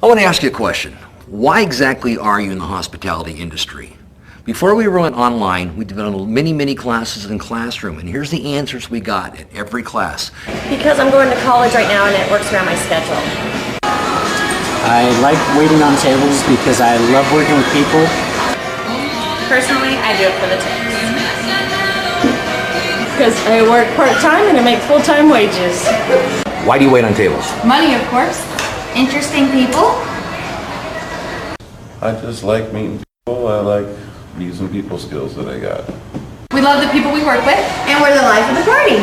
I want to ask you a question. Why exactly are you in the hospitality industry? Before we went online, we developed many classes in classroom, and here's the answers we got at every class. Because I'm going to college right now and it works around my schedule. I like waiting on tables because I love working with people. Personally, I do it for the tips. Because I work part-time and I make full-time wages. Why do you wait on tables? Money, of course. Interesting people. I just like meeting people. I like using people skills that I got. We love the people we work with. And we're the life of the party.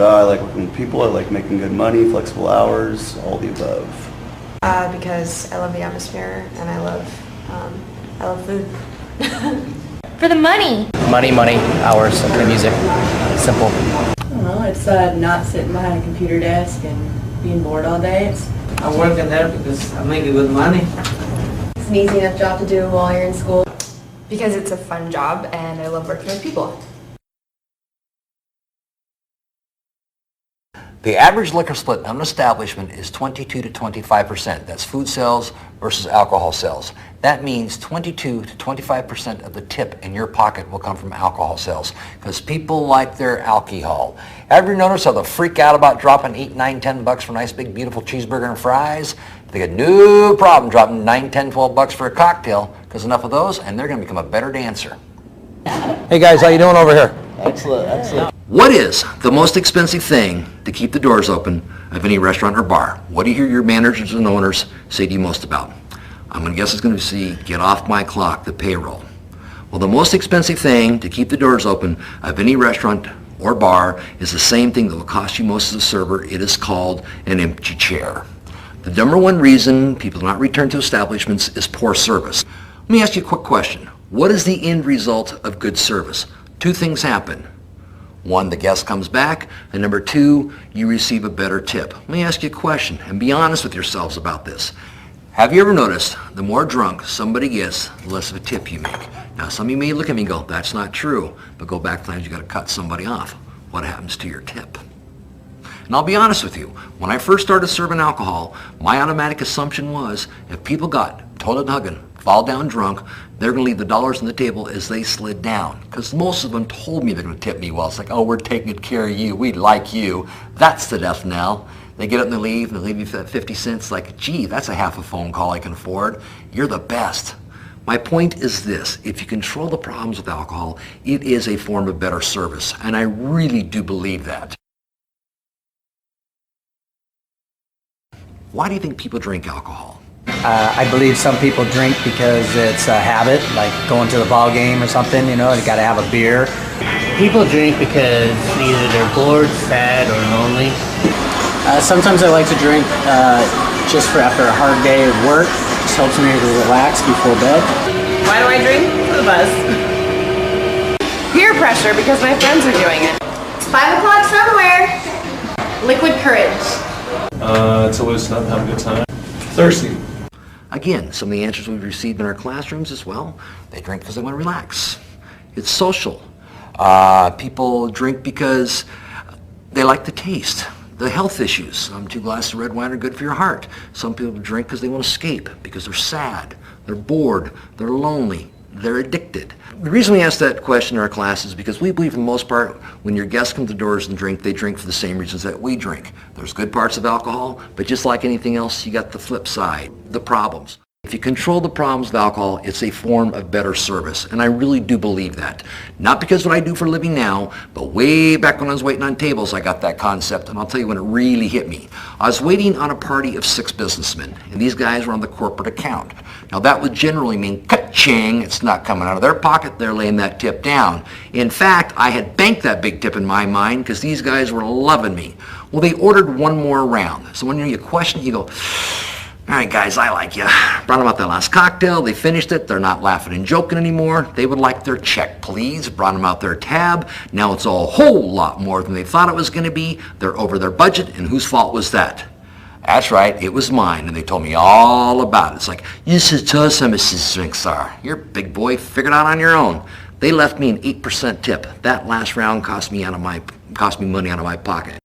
I like working with people. I like making good money, flexible hours, all the above. Because I love the atmosphere and I love food. For the money. Money, hours, and the music. Simple. I don't know, it's not sitting behind a computer desk and being bored all day. I'm working there because I make good money. It's an easy enough job to do while you're in school. Because it's a fun job and I love working with people. The average liquor split in an establishment is 22 to 25%. That's food sales versus alcohol sales. That means 22 to 25% of the tip in your pocket will come from alcohol sales because people like their alcohol. Ever notice how they freak out about dropping $8, $9, $10 for a nice big beautiful cheeseburger and fries? They got no problem dropping $9, $10, $12 for a cocktail because enough of those and they're going to become a better dancer. Hey guys, how you doing over here? Excellent. What is the most expensive thing to keep the doors open of any restaurant or bar? What do you hear your managers and owners say to you most about? I'm going to guess it's going to be get off my clock, the payroll. Well, the most expensive thing to keep the doors open of any restaurant or bar is the same thing that will cost you most as a server. It is called an empty chair. The number one reason people do not return to establishments is poor service. Let me ask you a quick question. What is the end result of good service? Two things happen. One, the guest comes back, and number two, you receive a better tip. Let me ask you a question, and be honest with yourselves about this. Have you ever noticed the more drunk somebody gets, the less of a tip you make? Now, some of you may look at me and go, that's not true, but go back times you got to cut somebody off. What happens to your tip? And I'll be honest with you, when I first started serving alcohol, my automatic assumption was if people got toilet hugging, fall down drunk, they're going to leave the dollars on the table as they slid down. Because most of them told me they're going to tip me well. It's like, oh, we're taking good care of you. We like you. That's the death knell. They get up and they leave, and they leave you 50 cents. Like, gee, that's a half a phone call I can afford. You're the best. My point is this. If you control the problems with alcohol, it is a form of better service. And I really do believe that. Why do you think people drink alcohol? I believe some people drink because it's a habit, like going to the ball game or something, you know, you gotta have a beer. People drink because either they're bored, sad, or lonely. Sometimes I like to drink just for after a hard day of work. Just helps me to relax before bed. Why do I drink? For the buzz. Peer pressure because my friends are doing it. It's 5 o'clock somewhere. Liquid courage. To loosen up, have a good time. Thirsty. Again, some of the answers we've received in our classrooms as well, they drink because they want to relax. It's social. People drink because they like the taste, the health issues. 2 glasses of red wine are good for your heart. Some people drink because they want to escape, because they're sad, they're bored, they're lonely, they're addicted. The reason we ask that question in our class is because we believe for the most part when your guests come to the doors and drink, they drink for the same reasons that we drink. There's good parts of alcohol, but just like anything else, you got the flip side, the problems. If you control the problems of alcohol, it's a form of better service, and I really do believe that. Not because of what I do for a living now, but way back when I was waiting on tables, I got that concept, and I'll tell you when it really hit me. I was waiting on a party of 6 businessmen, and these guys were on the corporate account. Now that would generally mean ka-ching, it's not coming out of their pocket, they're laying that tip down. In fact, I had banked that big tip in my mind because these guys were loving me. Well, they ordered one more round. So when you question it, you go, all right, guys, I like you. Brought them out that last cocktail. They finished it. They're not laughing and joking anymore. They would like their check, please. Brought them out their tab. Now it's a whole lot more than they thought it was going to be. They're over their budget, and whose fault was that? That's right, it was mine, and they told me all about it. It's like, you should tell us how much these drinks are. You're a big boy, figure it out on your own. They left me an 8% tip. That last round cost me money out of my pocket.